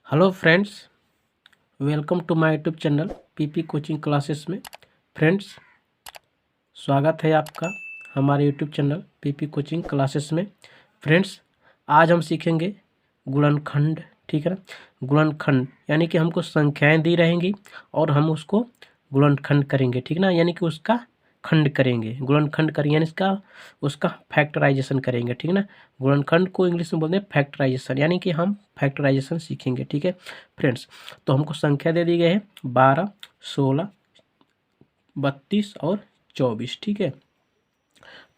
Hello friends, welcome to my YouTube channel PP coaching classes में। Friends, स्वागत है आपका हमारे YouTube channel PP coaching classes में। फ्रेंड्स, आज हम सीखेंगे गुणनखंड। ठीक है ना, गुणनखंड यानी कि हमको संख्याएं दी रहेंगी और हम उसको गुणनखंड करेंगे। ठीक ना, यानी कि उसका खंड करेंगे, गुणनखंड करेंगे यानी इसका उसका फैक्टराइजेशन करेंगे। ठीक ना, गुणनखंड को इंग्लिश में बोलते हैं फैक्टराइजेशन, यानी कि हम फैक्टराइजेशन सीखेंगे। ठीक है फ्रेंड्स, तो हमको संख्या दे दी गई है 12, 16, 32 और 24। ठीक है,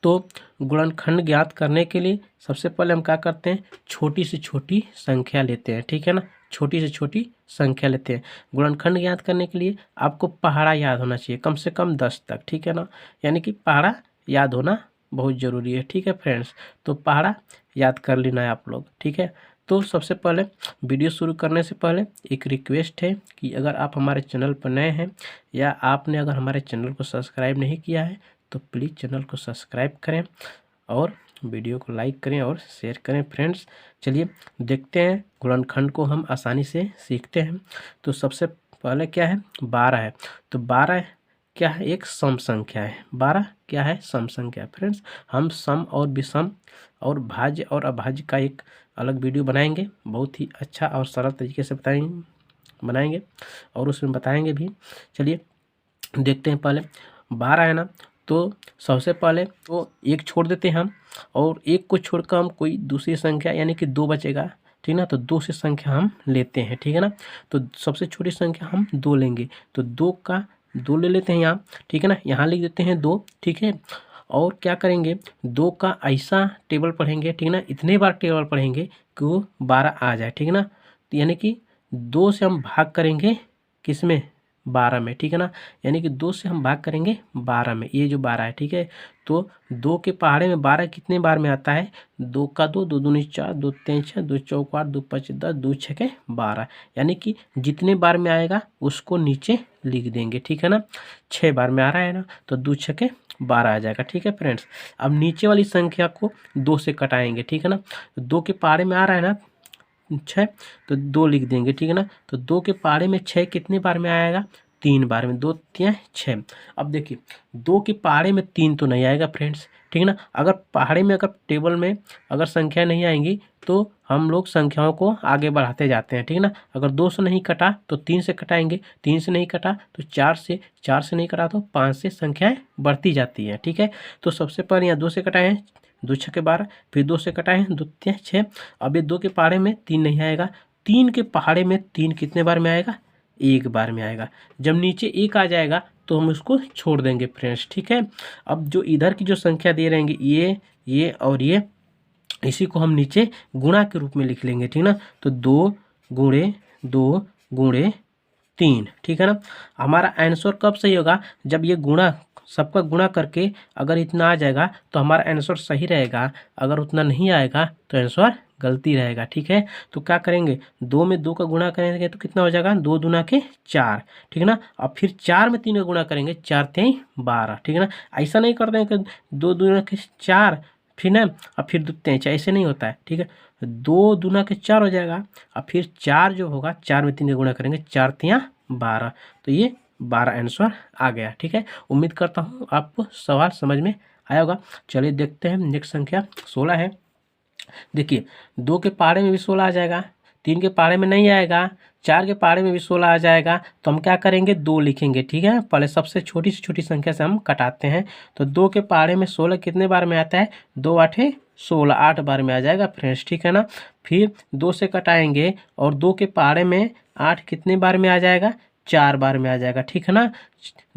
तो गुणनखंड ज्ञात करने के लिए सबसे पहले हम क्या करते हैं, छोटी से छोटी संख्या लेते हैं। ठीक है ना, छोटी से छोटी संख्या लेते हैं। गुणनखंड ज्ञात करने के लिए आपको पहाड़ा याद होना चाहिए, कम से कम 10 तक। ठीक है ना, यानी कि पहाड़ा याद होना बहुत ज़रूरी है। ठीक है फ्रेंड्स, तो पहाड़ा याद कर लेना है आप लोग। ठीक है, तो सबसे पहले वीडियो शुरू करने से पहले एक रिक्वेस्ट है कि अगर आप हमारे चैनल पर नए हैं या आपने अगर हमारे चैनल को सब्सक्राइब नहीं किया है तो प्लीज़ चैनल को सब्सक्राइब करें और वीडियो को लाइक करें और शेयर करें। फ्रेंड्स, चलिए देखते हैं, गुणनखंड को हम आसानी से सीखते हैं। तो सबसे पहले क्या है, 12 है। तो 12 क्या है, एक सम संख्या है। 12 क्या है, सम संख्या। फ्रेंड्स, हम सम और विषम और भाज्य और अभाज्य का एक अलग वीडियो बनाएंगे, बहुत ही अच्छा और सरल तरीके से बनाएंगे और उसमें बताएंगे भी। चलिए देखते हैं, पहले 12 है ना, तो सबसे पहले तो एक छोड़ देते हैं हम, और एक को छोड़कर हम कोई दूसरी संख्या यानी कि 2 बचेगा। ठीक ना, तो 2 से संख्या हम लेते हैं। ठीक है ना, तो सबसे छोटी संख्या हम 2 लेंगे, तो 2 का 2 ले लेते हैं यहाँ। ठीक है ना, यहाँ लिख देते हैं 2। ठीक है, और क्या करेंगे, 2 का ऐसा टेबल पढ़ेंगे। ठीक ना, इतने बार टेबल पढ़ेंगे कि वो 12 आ जाए। ठीक है ना, तो यानी कि 2 से हम भाग करेंगे किसमें, 12 में। ठीक है ना, यानी कि 2 से हम भाग करेंगे 12 में, ये जो 12 है। ठीक है, तो 2 के पहाड़े में 12 कितने बार में आता है, 2 का 2, 2 दूनी 4, 2 तीन 6, 2 चौक 8, 2 5 10, 2 छके 12, यानी कि जितने बार में आएगा उसको नीचे लिख देंगे। ठीक है ना, 6 बार में आ रहा है ना, तो 2 छके 12 आ जाएगा। ठीक है फ्रेंड्स, अब नीचे वाली संख्या को 2 से कटाएंगे। ठीक है ना, 2 के पहाड़े में आ रहा है ना 6, तो 2 लिख देंगे। ठीक है ना, तो 2 के पहाड़े में 6 कितने बार में आएगा, 3 बार में, 2 तिया 6। अब देखिए 2 के पहाड़े में 3 तो नहीं आएगा फ्रेंड्स। ठीक है ना, अगर पहाड़े में अगर टेबल में अगर संख्या नहीं आएंगी तो हम लोग संख्याओं को आगे बढ़ाते जाते हैं। ठीक है ना, अगर 2 से नहीं कटा तो 3 से कटाएंगे, 3 से नहीं कटा तो 4 से, 4 से नहीं कटा तो 5 से संख्याएं बढ़ती जाती हैं। ठीक है, तो सबसे पहले यहाँ 2 से कटाए हैं, 2 छके 12, फिर 2 से कटाए हैं, 2 तिया 6। अब ये 2 के पहाड़े में 3 नहीं आएगा, 3 के पहाड़े में 3 कितने बार में आएगा, 1 बार में आएगा। जब नीचे 1 आ जाएगा तो हम उसको छोड़ देंगे फ्रेंड्स। ठीक है, अब जो इधर की जो संख्या दे रहेंगे ये और ये, इसी को हम नीचे गुणा के रूप में लिख लेंगे। ठीक ना, तो 2 गुणे 2 गुणे 3। ठीक है ना, हमारा आंसर कब सही होगा, जब ये गुणा, सबका गुणा करके अगर इतना आ जाएगा तो हमारा आंसर सही रहेगा, अगर उतना नहीं आएगा तो आंसर गलती रहेगा। ठीक है, तो क्या करेंगे, 2 में 2 का गुणा करेंगे तो कितना हो जाएगा, 2 दूना के 4। ठीक है ना, अब फिर 4 में 3 का गुणा करेंगे, 4 3 12। ठीक है ना, ऐसा नहीं कर देंगे 2 दूना के 4 फिर ना, अब फिर 2 3, ऐसे नहीं होता है। ठीक है, 2 दूना के 4 हो जाएगा, अब फिर 4 जो होगा 4 में 3 का गुणा करेंगे, 4 3 12, तो ये 12 आंसर आ गया। ठीक है, उम्मीद करता हूँ आपको सवाल समझ में आया होगा। चलिए देखते हैं, नेक्स्ट संख्या 16 है। देखिए 2 के पहाड़े में भी 16 आ जाएगा, 3 के पहाड़े में नहीं आएगा, 4 के पहाड़े में भी 16 आ जाएगा, तो हम क्या करेंगे, 2 लिखेंगे। ठीक है, पहले सबसे छोटी से छोटी संख्या से हम कटाते हैं। तो 2 के पहाड़े में 16 कितने बार में आता है, 2 8 16, 8 बार में आ जाएगा फ्रेंड्स। ठीक है ना, फिर 2 से कटाएंगे और 2 के पहाड़े में 8 कितने बार में आ जाएगा, 4 बार में आ जाएगा। ठीक है ना,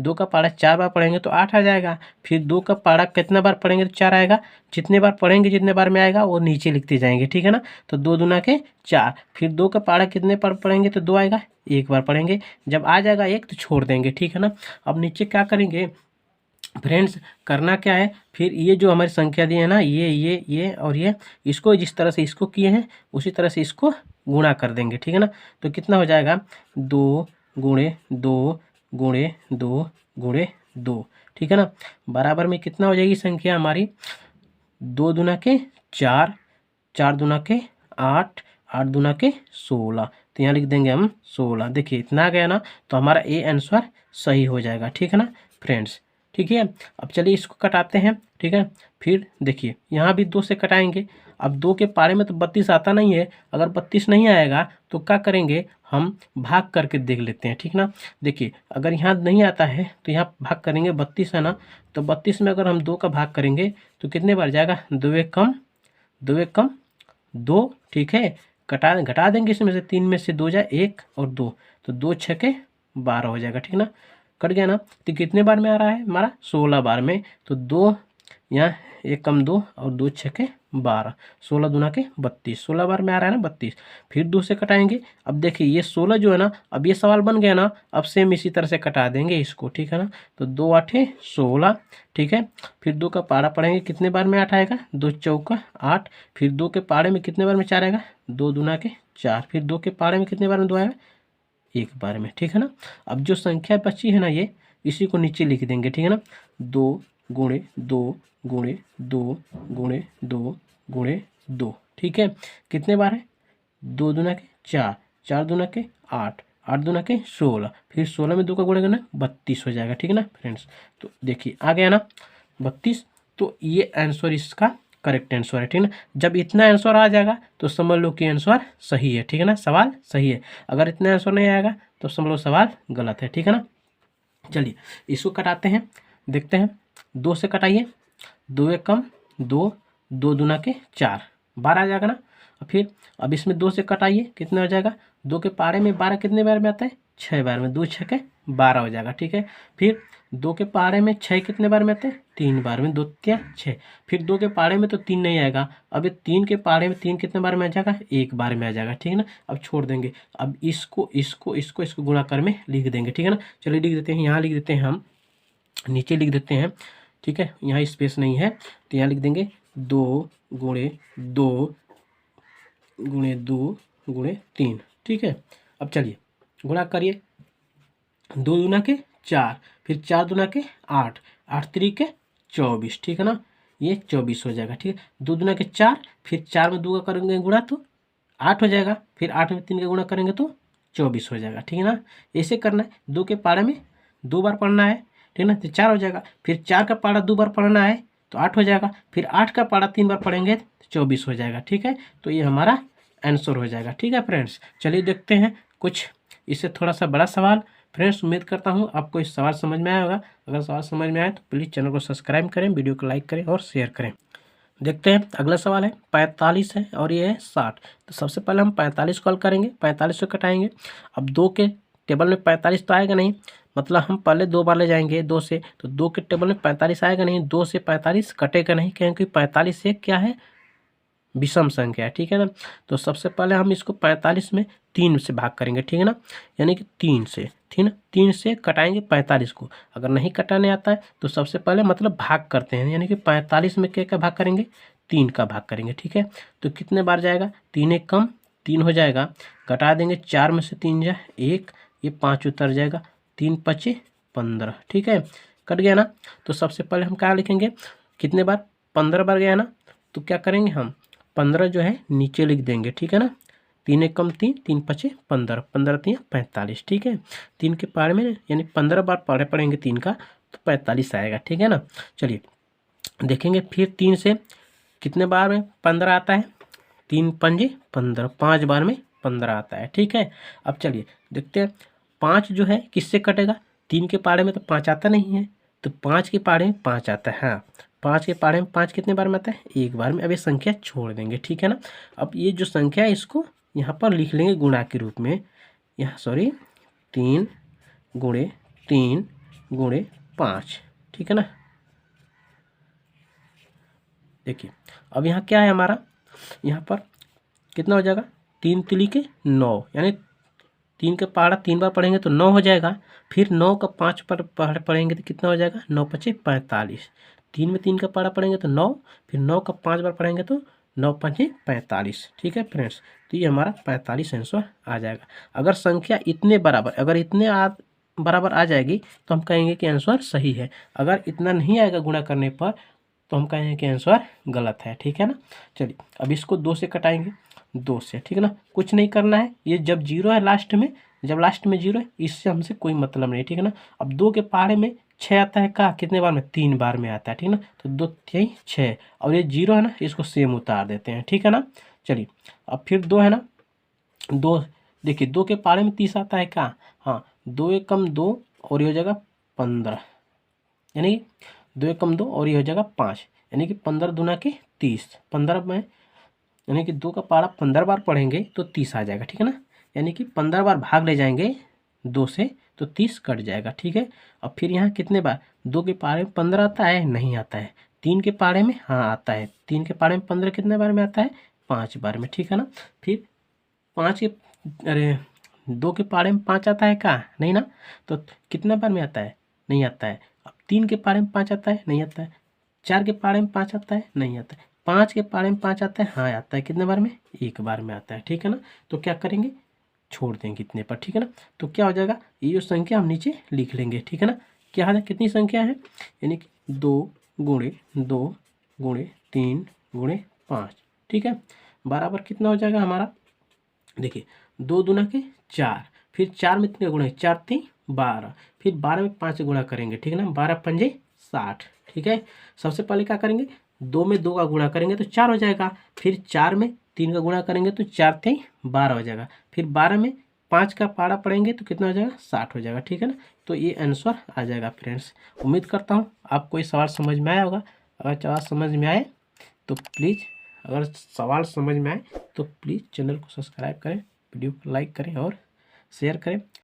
2 का पहाड़ा 4 बार पढ़ेंगे तो 8 आ जाएगा, फिर 2 का पहाड़ा कितना बार पढ़ेंगे तो 4 आएगा, जितने बार पढ़ेंगे जितने बार में आएगा वो नीचे लिखते जाएंगे। ठीक है ना, तो 2 दूना के 4, फिर 2 का पहाड़ा कितने बार पढ़ेंगे तो 2 आएगा, 1 बार पढ़ेंगे, जब आ जाएगा 1 तो छोड़ देंगे। ठीक है ना, अब नीचे क्या करेंगे फ्रेंड्स, करना क्या है, फिर ये जो हमारी संख्या दी है ना, ये और ये, इसको जिस तरह से इसको किए हैं उसी तरह से इसको गुणा कर देंगे। ठीक है ना, तो कितना हो जाएगा, 2 गुणे 2 गुणे 2 गुणे 2। ठीक है ना, बराबर में कितना हो जाएगी संख्या हमारी, 2 दूना के 4, 4 दूना के 8, 8 दूना के 16, तो यहाँ लिख देंगे हम 16। देखिए इतना आ गया ना, तो हमारा ए आंसर सही हो जाएगा। ठीक है ना फ्रेंड्स, ठीक है। अब चलिए इसको कटाते हैं। ठीक है, फिर देखिए यहाँ भी 2 से कटाएंगे। अब 2 के पारे में तो 32 आता नहीं है, अगर 32 नहीं आएगा तो क्या करेंगे, हम भाग करके देख लेते हैं। ठीक ना, देखिए अगर यहाँ नहीं आता है तो यहाँ भाग करेंगे, 32 है ना, तो 32 में अगर हम 2 का भाग करेंगे तो कितने बार जाएगा, 2 एक कम 2 एक कम 2। ठीक है, घटा देंगे इसमें से, 3 में से 2 जाए 1 और 2, तो 2 छके 12 हो जाएगा। ठीक ना, कट गया ना, तो कितने बार में आ रहा है हमारा, 16 बार में। तो 2 यहाँ 1 कम 2 और 2 छके 12, 16 दूना के 32, 16 बार में आ रहा है ना 32। फिर 2 से कटाएंगे। अब देखिए ये 16 जो है ना, अब ये सवाल बन गया ना, अब सेम इसी तरह से कटा देंगे इसको। ठीक है ना, तो 2 आठे 16। ठीक है, फिर 2 का पारा पढ़ेंगे, कितने बार में 8 आएगा, 2 चौका 8। फिर 2 के पारे में कितने बार में 4 आएगा, 2 दूना के 4। फिर 2 के पारे में कितने बार में 2 आएगा, 1 बार में। ठीक है ना, अब जो संख्या बची है ना, ये इसी को नीचे लिख देंगे। ठीक है ना, 2 गुणे 2 गुणे 2 गुणे 2 गुणे 2। ठीक है, कितने बार है, 2 दूना के 4, 4 दूना के 8, 8 दूना के 16। फिर 16 में 2 का गुणे करना 32 हो जाएगा। ठीक है ना फ्रेंड्स, तो देखिए आ गया ना 32, तो ये आंसर इसका करेक्ट आंसर है। ठीक है ना, जब इतना आंसर आ जाएगा तो समझ लो कि आंसर सही है। ठीक है ना, सवाल सही है। अगर इतना आंसर नहीं आएगा तो समझ लो सवाल गलत है। ठीक है ना, चलिए इसको कटाते हैं, देखते हैं। 2 से कटाइए, 2 एक कम 2, 2 दूना के 4, 12 आ जाएगा ना। फिर अब इसमें 2 से कटाइए, कितना हो जाएगा, 2 के पारे में 12 कितने बार में आता है, 6 बार में, 2 छके 12 हो जाएगा। ठीक है, फिर 2 के पारे में 6 कितने बार में आते हैं, 3 बार में, 2 तिया 6। फिर 2 के पारे में तो 3 नहीं आएगा, अब ये 3 के पारे में 3 कितने बार में आ जाएगा, 1 बार में आ जाएगा। ठीक है ना, अब छोड़ देंगे, अब इसको गुणाकार में लिख देंगे। ठीक है ना, चलिए लिख देते हैं, यहाँ लिख देते हैं, हम नीचे लिख देते हैं। ठीक है, यहाँ स्पेस नहीं है तो यहाँ लिख देंगे 2 गुणे 2 गुणे 2 गुणे 3। ठीक है, अब चलिए गुणा करिए, 2 दूना के 4, फिर 4 दूना के 8, 8 तरीके 24। ठीक है ना, ये 24 हो जाएगा। ठीक है, 2 दूना के 4, फिर 4 में 2 का करेंगे गुणा तो 8 हो जाएगा, फिर 8 में 3 का गुणा करेंगे तो 24 हो जाएगा। ठीक है ना, ऐसे करना है, 2 के पारे में 2 बार पढ़ना है। ठीक है ना, तो 4 हो जाएगा, फिर 4 का पारा 2 बार पढ़ना है तो 8 हो जाएगा, फिर 8 का पारा 3 बार पढ़ेंगे तो 24 हो जाएगा। ठीक है, तो ये हमारा आंसर हो जाएगा। ठीक है फ्रेंड्स, चलिए देखते हैं कुछ इससे थोड़ा सा बड़ा सवाल। फ्रेंड्स उम्मीद करता हूँ आपको इस सवाल समझ में आया होगा। अगर सवाल समझ में आए तो प्लीज़ चैनल को सब्सक्राइब करें, वीडियो को लाइक करें और शेयर करें। देखते हैं अगला सवाल है, 45 है और ये है 60। तो सबसे पहले हम 45 को हल करेंगे, 45 को कटाएंगे। अब 2 के टेबल में 45 तो आएगा नहीं, मतलब हम पहले 2 बार ले जाएंगे 2 से, तो 2 के टेबल में 45 आएगा नहीं, 2 से 45 कटेगा नहीं, क्योंकि 45 से क्या है, विषम संख्या है। ठीक है ना, तो सबसे पहले हम इसको 45 में 3 से भाग करेंगे। ठीक है ना, यानी कि 3 से, ठीक है, 3 से कटाएंगे 45 को। अगर नहीं कटाने आता है तो सबसे पहले मतलब भाग करते हैं, यानी कि 45 में क्या भाग करेंगे, 3 का भाग करेंगे। ठीक है, तो कितने बार जाएगा, 3 एक कम 3 हो जाएगा, घटा देंगे, 4 में से 3 जाए 1, ये 5 उतर जाएगा, 3 पचे 15। ठीक है, कट गया ना, तो सबसे पहले हम क्या लिखेंगे, कितने बार, 15 बार गया ना, तो क्या करेंगे हम 15 जो है नीचे लिख देंगे। ठीक है ना, 3 एक कम 3, 3 पचे 15, 15 3 45। ठीक है, 3 के पार में यानी 15 बार पढ़ेंगे 3 का तो 45 आएगा। ठीक है ना, चलिए देखेंगे फिर 3 से कितने बार में 15 आता है, 3 पंजे 15, 5 बार में 15 आता है। ठीक है, अब चलिए देखते हैं 5 जो है किससे कटेगा, 3 के पारे में तो 5 आता नहीं है, तो 5 के पारे में 5 आता है। हाँ, 5 के पारे में 5 कितने बार में आता है, 1 बार में। अब ये संख्या छोड़ देंगे। ठीक है ना, अब ये जो संख्या है इसको यहाँ पर लिख लेंगे गुणा के रूप में, यहाँ 3 गुणे 3 गुणे 5। ठीक है ना, देखिए अब यहाँ क्या है हमारा, यहाँ पर कितना हो जाएगा, 3 तिली के 9, यानी 3 के पारा 3 बार पढ़ेंगे तो 9 हो जाएगा, फिर 9 का 5 पर पढ़ेंगे तो कितना हो जाएगा, 9 पचे 45। 3 में 3 का पारा पढ़ेंगे तो 9, फिर 9 का 5 बार पढ़ेंगे तो 9 पचे 45। ठीक है फ्रेंड्स, तो ये हमारा 45 आंसर आ जाएगा। अगर संख्या इतने बराबर, अगर इतने बराबर आ जाएगी तो हम कहेंगे कि आंसर सही है। अगर इतना नहीं आएगा गुणा करने पर तो हम कहेंगे कि आंसर गलत है। ठीक है ना, चलिए अब इसको 2 से कटाएंगे, 2 से, ठीक है ना। कुछ नहीं करना है, ये जब जीरो है लास्ट में, जब लास्ट में जीरो है इससे हमसे कोई मतलब नहीं, ठीक है ना। अब 2 के पहाड़े में 6 आता है, कहाँ कितने बार में, 3 बार में आता है, ठीक है ना। तो 2 3 6, और ये जीरो है ना, इसको सेम उतार देते हैं, ठीक है ना। चलिए अब फिर 2 है ना, 2 देखिए 2 के पहाड़े में 30 आता है, कहाँ, हाँ 2 एक कम 2 और ये हो जाएगा 15, यानी कि 2 एक कम 2 और ये हो जाएगा 5, यानी कि 15 दूना के 30, 15 में यानी कि 2 का पहाड़ा 15 बार पढ़ेंगे तो 30 आ जाएगा, ठीक है ना। यानी कि 15 बार भाग ले जाएंगे 2 से तो 30 कट जाएगा, ठीक है। अब फिर यहाँ कितने बार, 2 के पहाड़े में 15 आता है, नहीं आता है। 3 के पहाड़े में हाँ आता है, 3 के पहाड़े में 15 कितने बार में आता है, 5 बार में, ठीक है ना। फिर 5 के, अरे 2 के पहाड़े में 5 आता है, कहाँ नहीं ना, तो कितना बार में आता है, नहीं आता है। अब 3 के पहाड़े में 5 आता है, नहीं आता है। 4 के पहाड़े में 5 आता है, नहीं आता है। 5 के पहाड़े में 5 आता है, हाँ आता है, कितने बार में, एक बार में आता है, ठीक है ना। तो क्या करेंगे, छोड़ देंगे कितने पर, ठीक है ना। तो क्या हो जाएगा, ये जो संख्या हम नीचे लिख लेंगे, ठीक है ना। क्या है, कितनी संख्या है, यानी कि 2 गुणे 2 गुणे 3 गुणे 5, ठीक है, बराबर कितना हो जाएगा हमारा, देखिए 2 दूना के 4, फिर 4 में कितने गुणे, 4 3 12, फिर 12 में 5 गुणा करेंगे, ठीक है ना, 12 पंजे 60, ठीक है। सबसे पहले क्या करेंगे, 2 में 2 का गुणा करेंगे तो 4 हो जाएगा, फिर 4 में 3 का गुणा करेंगे तो 4 3 12 हो जाएगा, फिर 12 में 5 का पारा पढ़ेंगे तो कितना हो जाएगा, 60 हो जाएगा, ठीक है ना। तो ये आंसर आ जाएगा फ्रेंड्स। उम्मीद करता हूँ आपको ये सवाल समझ में आया होगा। अगर सवाल समझ में आए तो प्लीज़, अगर सवाल समझ में आए तो प्लीज़ चैनल को सब्सक्राइब करें, वीडियो को लाइक करें और शेयर करें।